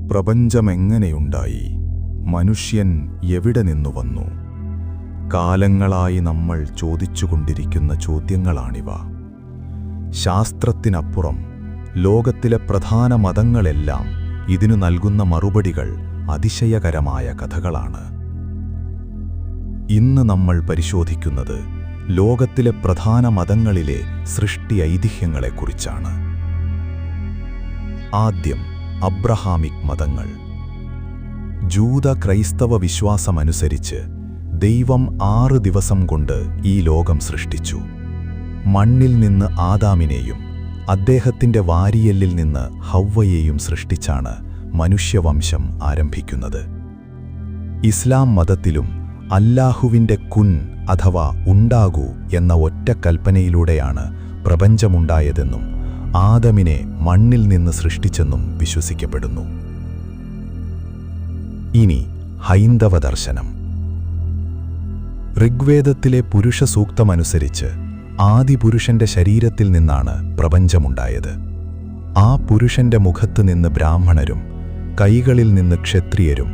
പ്രപഞ്ചമെങ്ങനെയുണ്ടായി? മനുഷ്യൻ എവിടെ നിന്നു വന്നു? കാലങ്ങളായി നമ്മൾ ചോദിച്ചുകൊണ്ടിരിക്കുന്ന ചോദ്യങ്ങളാണിവ. ശാസ്ത്രത്തിനപ്പുറം ലോകത്തിലെ പ്രധാന മതങ്ങളെല്ലാം ഇതിനു നൽകുന്ന മറുപടികൾ അതിശയകരമായ കഥകളാണ്. ഇന്ന് നമ്മൾ പരിശോധിക്കുന്നത് ലോകത്തിലെ പ്രധാന മതങ്ങളിലെ സൃഷ്ടി ഐതിഹ്യങ്ങളെക്കുറിച്ചാണ്. ആദ്യം അബ്രഹാമിക് മതങ്ങൾ. ജൂത ക്രൈസ്തവ വിശ്വാസമനുസരിച്ച് ദൈവം 6 ദിവസം കൊണ്ട് ഈ ലോകം സൃഷ്ടിച്ചു. മണ്ണിൽ നിന്ന് ആദാമിനെയും അദ്ദേഹത്തിന്റെ വാരിയെല്ലിൽ നിന്ന് ഹവ്വയെയും സൃഷ്ടിച്ചാണ് മനുഷ്യവംശം ആരംഭിക്കുന്നത്. ഇസ്ലാം മതത്തിലും അല്ലാഹുവിന്റെ കുൻ അഥവാ ഉണ്ടാകൂ എന്ന ഒറ്റ കൽപ്പനയിലൂടെയാണ് പ്രപഞ്ചമുണ്ടായതെന്നും ആദമിനെ മണ്ണിൽ നിന്ന് സൃഷ്ടിച്ചെന്നും വിശ്വസിക്കപ്പെടുന്നു. ഇനി ഹൈന്ദവ ദർശനം. ഋഗ്വേദത്തിലെ പുരുഷ സൂക്തമനുസരിച്ച് ആദിപുരുഷന്റെ ശരീരത്തിൽ നിന്നാണ് പ്രപഞ്ചമുണ്ടായത്. ആ പുരുഷന്റെ മുഖത്ത് നിന്ന് ബ്രാഹ്മണരും, കൈകളിൽ നിന്ന് ക്ഷത്രിയരും,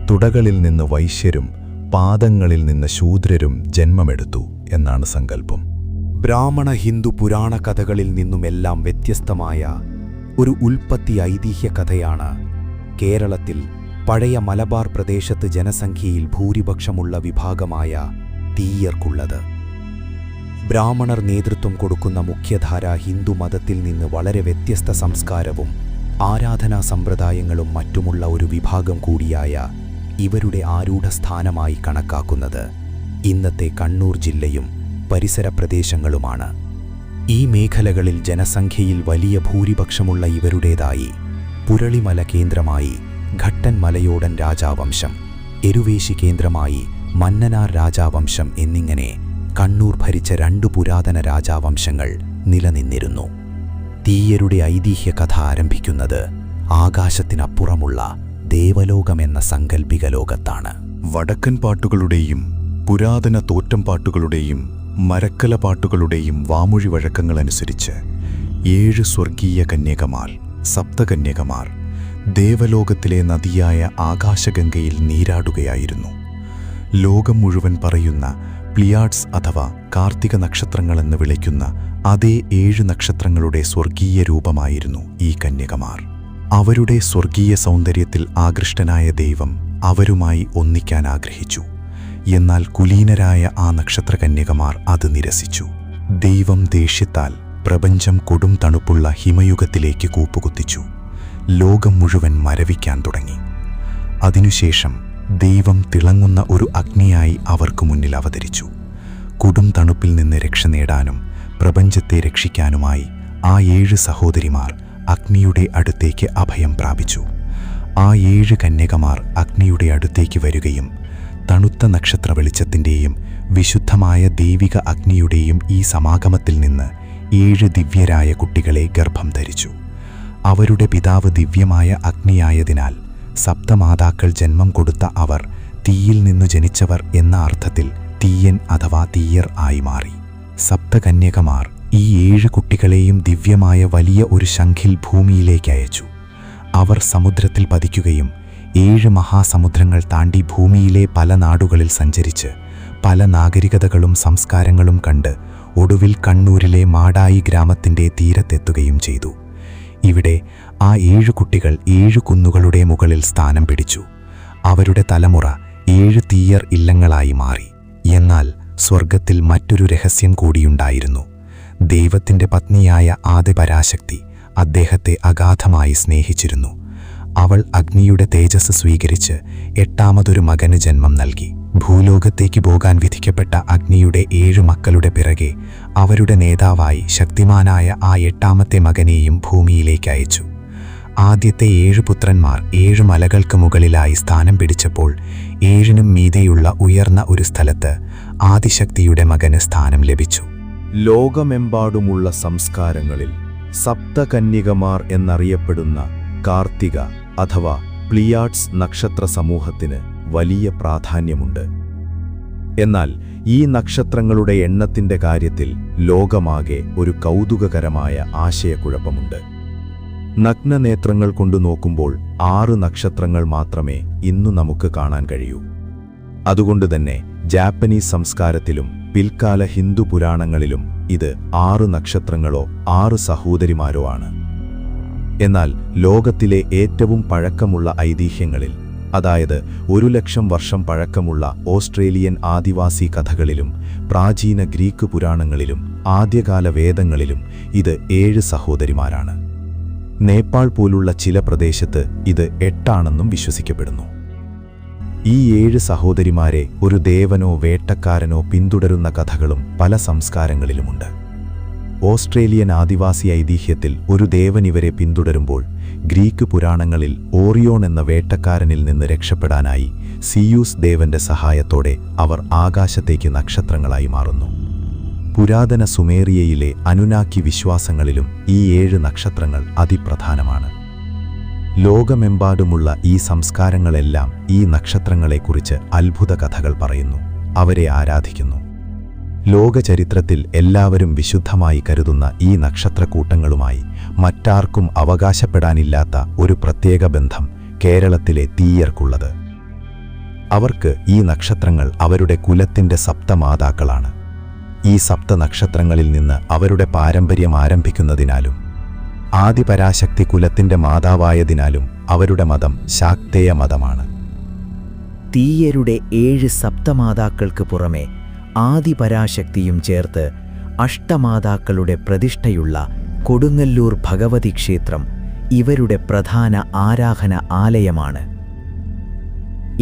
തുടകളിൽ നിന്ന് വൈശ്യരും, പാദങ്ങളിൽ നിന്ന് ശൂദ്രരും ജന്മമെടുത്തു എന്നാണ് സങ്കല്പം. ബ്രാഹ്മണ ഹിന്ദു പുരാണ കഥകളിൽ നിന്നുമെല്ലാം വ്യത്യസ്തമായ ഒരു ഉൽപ്പത്തി ഐതിഹ്യ കഥയാണ് കേരളത്തിൽ പഴയ മലബാർ പ്രദേശത്ത് ജനസംഖ്യയിൽ ഭൂരിപക്ഷമുള്ള വിഭാഗമായ തീയർക്കുള്ളത്. ബ്രാഹ്മണർ നേതൃത്വം കൊടുക്കുന്ന മുഖ്യധാര ഹിന്ദു മതത്തിൽ നിന്ന് വളരെ വ്യത്യസ്ത സംസ്കാരവും ആരാധനാ സമ്പ്രദായങ്ങളും മറ്റുമുള്ള ഒരു വിഭാഗം കൂടിയായ ഇവരുടെ ആരൂഢസ്ഥാനമായി കണക്കാക്കുന്നത് ഇന്നത്തെ കണ്ണൂർ ജില്ലയും പരിസര പ്രദേശങ്ങളുമാണ്. ഈ മേഖലകളിൽ ജനസംഖ്യയിൽ വലിയ ഭൂരിപക്ഷമുള്ള ഇവരുടേതായി പുരളിമല കേന്ദ്രമായി ഘട്ടൻ മലയോടൻ രാജാവംശം, എരുവേശി കേന്ദ്രമായി മന്നനാർ രാജാവംശം എന്നിങ്ങനെ കണ്ണൂർ ഭരിച്ച 2 പുരാതന രാജാവംശങ്ങൾ നിലനിന്നിരുന്നു. തീയരുടെ ഐതിഹ്യ കഥ ആരംഭിക്കുന്നത് ആകാശത്തിനപ്പുറമുള്ള ദേവലോകമെന്ന സങ്കല്പിക ലോകത്താണ്. വടക്കൻ പാട്ടുകളുടെയും പുരാതന തോറ്റം പാട്ടുകളുടെയും മരക്കല പാട്ടുകളുടെയും വാമൊഴി വഴക്കങ്ങളനുസരിച്ച് 7 സ്വർഗീയ കന്യകമാർ, സപ്തകന്യകമാർ, ദേവലോകത്തിലെ നദിയായ ആകാശഗംഗയിൽ നീരാടുകയായിരുന്നു. ലോകം മുഴുവൻ പറയുന്ന പ്ലിയാഡ്സ് അഥവാ കാർത്തിക നക്ഷത്രങ്ങളെന്ന് വിളിക്കുന്ന അതേ 7 നക്ഷത്രങ്ങളുടെ സ്വർഗീയ രൂപമായിരുന്നു ഈ കന്യകമാർ. അവരുടെ സ്വർഗീയ സൗന്ദര്യത്തിൽ ആകൃഷ്ടനായ ദൈവം അവരുമായി ഒന്നിക്കാൻ ആഗ്രഹിച്ചു. എന്നാൽ കുലീനരായ ആ നക്ഷത്രകന്യകമാർ അത് നിരസിച്ചു. ദൈവം ദേഷ്യത്താൽ പ്രപഞ്ചം കൊടും തണുപ്പുള്ള ഹിമയുഗത്തിലേക്ക് കൂപ്പുകുത്തിച്ചു. ലോകം മുഴുവൻ മരവിക്കാൻ തുടങ്ങി. അതിനുശേഷം ദൈവം തിളങ്ങുന്ന ഒരു അഗ്നിയായി അവർക്ക് മുന്നിൽ അവതരിച്ചു. കൊടും തണുപ്പിൽ നിന്ന് രക്ഷ നേടാനും പ്രപഞ്ചത്തെ രക്ഷിക്കാനുമായി ആ 7 സഹോദരിമാർ അഗ്നിയുടെ അടുത്തേക്ക് അഭയം പ്രാപിച്ചു. ആ 7 കന്യകമാർ അഗ്നിയുടെ അടുത്തേക്ക് വരികയും തണുത്ത നക്ഷത്ര വെളിച്ചത്തിൻ്റെയും വിശുദ്ധമായ ദൈവിക അഗ്നിയുടെയും ഈ സമാഗമത്തിൽ നിന്ന് 7 ദിവ്യരായ കുട്ടികളെ ഗർഭം ധരിച്ചു. അവരുടെ പിതാവ് ദിവ്യമായ അഗ്നിയായതിനാൽ സപ്തമാതാക്കൾ ജന്മം കൊടുത്ത അവർ തീയിൽ നിന്നു ജനിച്ചവർ എന്ന അർത്ഥത്തിൽ തീയൻ അഥവാ തീയർ ആയി മാറി. സപ്തകന്യകമാർ ഈ 7 കുട്ടികളെയും ദിവ്യമായ വലിയ ഒരു ശംഖിൽ ഭൂമിയിലേക്ക് അയച്ചു. അവർ സമുദ്രത്തിൽ പതിക്കുകയും 7 മഹാസമുദ്രങ്ങൾ താണ്ടി ഭൂമിയിലെ പല നാടുകളിൽ സഞ്ചരിച്ച് പല നാഗരികതകളും സംസ്കാരങ്ങളും കണ്ട് ഒടുവിൽ കണ്ണൂരിലെ മാടായി ഗ്രാമത്തിൻ്റെ തീരത്തെത്തുകയും ചെയ്തു. ഇവിടെ ആ 7 കുട്ടികൾ 7 കുന്നുകളുടെ മുകളിൽ സ്ഥാനം പിടിച്ചു. അവരുടെ തലമുറ 7 തീയർ ഇല്ലങ്ങളായി മാറി. എന്നാൽ സ്വർഗത്തിൽ മറ്റൊരു രഹസ്യം കൂടിയുണ്ടായിരുന്നു. ദൈവത്തിൻ്റെ പത്നിയായ ആദിപരാശക്തി അദ്ദേഹത്തെ അഗാധമായി സ്നേഹിച്ചിരുന്നു. അവൾ അഗ്നിയുടെ തേജസ് സ്വീകരിച്ച് 8ാമതൊരു മകന് ജന്മം നൽകി. ഭൂലോകത്തേക്ക് പോകാൻ വിധിക്കപ്പെട്ട അഗ്നിയുടെ 7 മക്കളുടെ പിറകെ അവരുടെ നേതാവായി ശക്തിമാനായ ആ 8ാമത്തെ മകനെയും ഭൂമിയിലേക്ക് അയച്ചു. ആദ്യത്തെ 7 പുത്രന്മാർ 7 മലകൾക്ക് മുകളിലായി സ്ഥാനം പിടിച്ചപ്പോൾ 7നും മീതെയുള്ള ഉയർന്ന ഒരു സ്ഥലത്ത് ആദിശക്തിയുടെ മകന് സ്ഥാനം ലഭിച്ചു. ലോകമെമ്പാടുമുള്ള സംസ്കാരങ്ങളിൽ സപ്തകന്യകമാർ എന്നറിയപ്പെടുന്ന കാർത്തിക അഥവാ പ്ലിയാഡ്സ് നക്ഷത്ര സമൂഹത്തിന് വലിയ പ്രാധാന്യമുണ്ട്. എന്നാൽ ഈ നക്ഷത്രങ്ങളുടെ എണ്ണത്തിന്റെ കാര്യത്തിൽ ലോകമാകെ ഒരു കൗതുകകരമായ ആശയക്കുഴപ്പമുണ്ട്. നഗ്നനേത്രങ്ങൾ കൊണ്ടു നോക്കുമ്പോൾ 6 നക്ഷത്രങ്ങൾ മാത്രമേ ഇന്നു നമുക്ക് കാണാൻ കഴിയൂ. അതുകൊണ്ടുതന്നെ ജാപ്പനീസ് സംസ്കാരത്തിലും പിൽക്കാല ഹിന്ദു പുരാണങ്ങളിലും ഇത് 6 നക്ഷത്രങ്ങളോ 6 സഹോദരിമാരോ ആണ്. എന്നാൽ ലോകത്തിലെ ഏറ്റവും പഴക്കമുള്ള ഐതിഹ്യങ്ങളിൽ, അതായത് 1,00,000 വർഷം പഴക്കമുള്ള ഓസ്ട്രേലിയൻ ആദിവാസി കഥകളിലും പ്രാചീന ഗ്രീക്ക് പുരാണങ്ങളിലും ആദ്യകാല വേദങ്ങളിലും ഇത് 7 സഹോദരിമാരാണ്. നേപ്പാൾ പോലുള്ള ചില പ്രദേശത്ത് ഇത് 8 ആണെന്നും വിശ്വസിക്കപ്പെടുന്നു. ഈ 7 സഹോദരിമാരെ ഒരു ദേവനോ വേട്ടക്കാരനോ പിന്തുടരുന്ന കഥകളും പല സംസ്കാരങ്ങളിലുമുണ്ട്. ഓസ്ട്രേലിയൻ ആദിവാസി ഐതിഹ്യത്തിൽ ഒരു ദേവൻ ഇവരെ പിന്തുടരുമ്പോൾ, ഗ്രീക്ക് പുരാണങ്ങളിൽ ഓറിയോൺ എന്ന വേട്ടക്കാരനിൽ നിന്ന് രക്ഷപ്പെടാനായി സിയൂസ് ദേവന്റെ സഹായത്തോടെ അവർ ആകാശത്തേക്ക് നക്ഷത്രങ്ങളായി മാറുന്നു. പുരാതന സുമേറിയയിലെ അനുനാക്കി വിശ്വാസങ്ങളിലും ഈ 7 നക്ഷത്രങ്ങൾ അതിപ്രധാനമാണ്. ലോകമെമ്പാടുമുള്ള ഈ സംസ്കാരങ്ങളെല്ലാം ഈ നക്ഷത്രങ്ങളെക്കുറിച്ച് അത്ഭുത കഥകൾ പറയുന്നു, അവരെ ആരാധിക്കുന്നു. ലോകചരിത്രത്തിൽ എല്ലാവരും വിശുദ്ധമായി കരുതുന്ന ഈ നക്ഷത്രക്കൂട്ടങ്ങളുമായി മറ്റാർക്കും അവകാശപ്പെടാനില്ലാത്ത ഒരു പ്രത്യേക ബന്ധം കേരളത്തിലെ തീയർക്കുള്ളത്. അവർക്ക് ഈ നക്ഷത്രങ്ങൾ അവരുടെ കുലത്തിന്റെ സപ്തമാതാക്കളാണ്. ഈ സപ്തനക്ഷത്രങ്ങളിൽ നിന്ന് അവരുടെ പാരമ്പര്യം ആരംഭിക്കുന്നതിനാലും ആദിപരാശക്തി കുലത്തിന്റെ മാതാവായതിനാലും അവരുടെ മതം ശാക്തേയ മതമാണ്. തീയരുടെ 7 സപ്തമാതാക്കൾക്ക് പുറമെ ആദിപരാശക്തിയും ചേർത്ത് അഷ്ടമാതാക്കളുടെ പ്രതിഷ്ഠയുള്ള കൊടുങ്ങല്ലൂർ ഭഗവതി ക്ഷേത്രം ഇവരുടെ പ്രധാന ആരാധന ആലയമാണ്.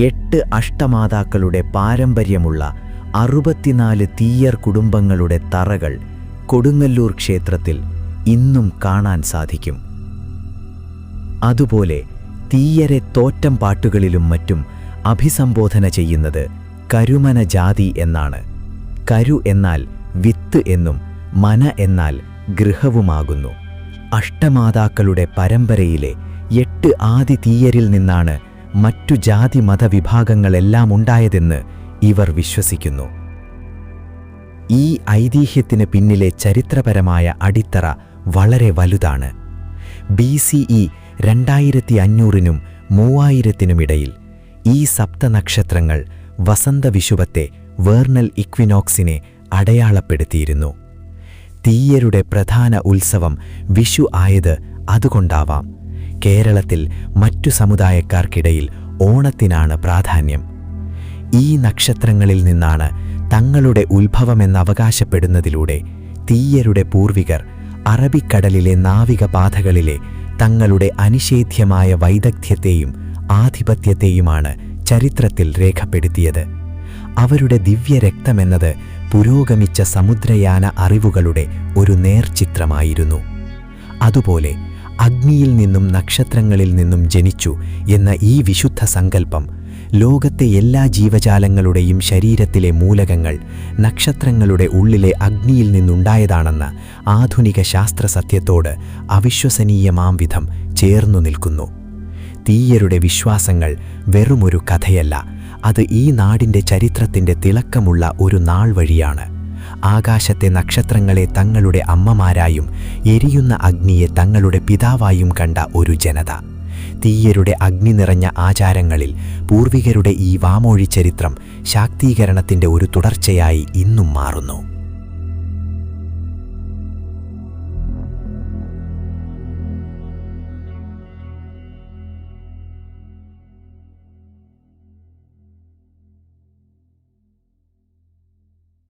8 അഷ്ടമാതാക്കളുടെ പാരമ്പര്യമുള്ള 64 തീയർ കുടുംബങ്ങളുടെ തറകൾ കൊടുങ്ങല്ലൂർ ക്ഷേത്രത്തിൽ ഇന്നും കാണാൻ സാധിക്കും. അതുപോലെ തീയരെ തോറ്റം പാട്ടുകളിലും മറ്റും അഭിസംബോധന ചെയ്യുന്നത് കരുമന ജാതി എന്നാണ്. കരു എന്നാൽ വിത്ത് എന്നും മന എന്നാൽ ഗൃഹവുമാകുന്നു. അഷ്ടമാതാക്കളുടെ പരമ്പരയിലെ 8 ആദി തീയരിൽ നിന്നാണ് മറ്റു ജാതി മതവിഭാഗങ്ങളെല്ലാം ഉണ്ടായതെന്ന് ഇവർ വിശ്വസിക്കുന്നു. ഈ ഐതിഹ്യത്തിന് പിന്നിലെ ചരിത്രപരമായ അടിത്തറ വളരെ വലുതാണ്. BCE 2500-നും 3000-നുമിടയിൽ ഈ സപ്തനക്ഷത്രങ്ങൾ വസന്തവിഷുവത്തെ വേർണൽ ഇക്വിനോക്സിനെ അടയാളപ്പെടുത്തിയിരുന്നു. തീയരുടെ പ്രധാന ഉത്സവം വിഷു ആയത് അതുകൊണ്ടാവാം. കേരളത്തിൽ മറ്റു സമുദായക്കാർക്കിടയിൽ ഓണത്തിനാണ് പ്രാധാന്യം. ഈ നക്ഷത്രങ്ങളിൽ നിന്നാണ് തങ്ങളുടെ ഉത്ഭവമെന്നവകാശപ്പെടുന്നതിലൂടെ തീയരുടെ പൂർവികർ അറബിക്കടലിലെ നാവികപാതകളിലെ തങ്ങളുടെ അനിഷേധ്യമായ വൈദഗ്ധ്യത്തെയും ആധിപത്യത്തെയുമാണ് ചരിത്രത്തിൽ രേഖപ്പെടുത്തിയത്. അവരുടെ ദിവ്യരക്തമെന്നത് പുരോഗമിച്ച സമുദ്രയാന അറിവുകളുടെ ഒരു നേർചിത്രമായിരുന്നു. അതുപോലെ അഗ്നിയിൽ നിന്നും നക്ഷത്രങ്ങളിൽ നിന്നും ജനിച്ചു എന്ന ഈ വിശുദ്ധ സങ്കല്പം ലോകത്തെ എല്ലാ ജീവജാലങ്ങളുടെയും ശരീരത്തിലെ മൂലകങ്ങൾ നക്ഷത്രങ്ങളുടെ ഉള്ളിലെ അഗ്നിയിൽ നിന്നുണ്ടായതാണെന്ന ആധുനിക ശാസ്ത്രസത്യത്തോട് അവിശ്വസനീയമാം വിധം ചേർന്നു നിൽക്കുന്നു. തീയരുടെ വിശ്വാസങ്ങൾ വെറുമൊരു കഥയല്ല, അത് ഈ നാടിൻ്റെ ചരിത്രത്തിൻ്റെ തിളക്കമുള്ള ഒരു നാൾ വഴിയാണ്. ആകാശത്തെ നക്ഷത്രങ്ങളെ തങ്ങളുടെ അമ്മമാരായും എരിയുന്ന അഗ്നിയെ തങ്ങളുടെ പിതാവായും കണ്ട ഒരു ജനത. തീയരുടെ അഗ്നി നിറഞ്ഞ ആചാരങ്ങളിൽ പൂർവികരുടെ ഈ വാമൊഴി ചരിത്രം ശാക്തീകരണത്തിൻ്റെ ഒരു തുടർച്ചയായി ഇന്നും മാറുന്നു.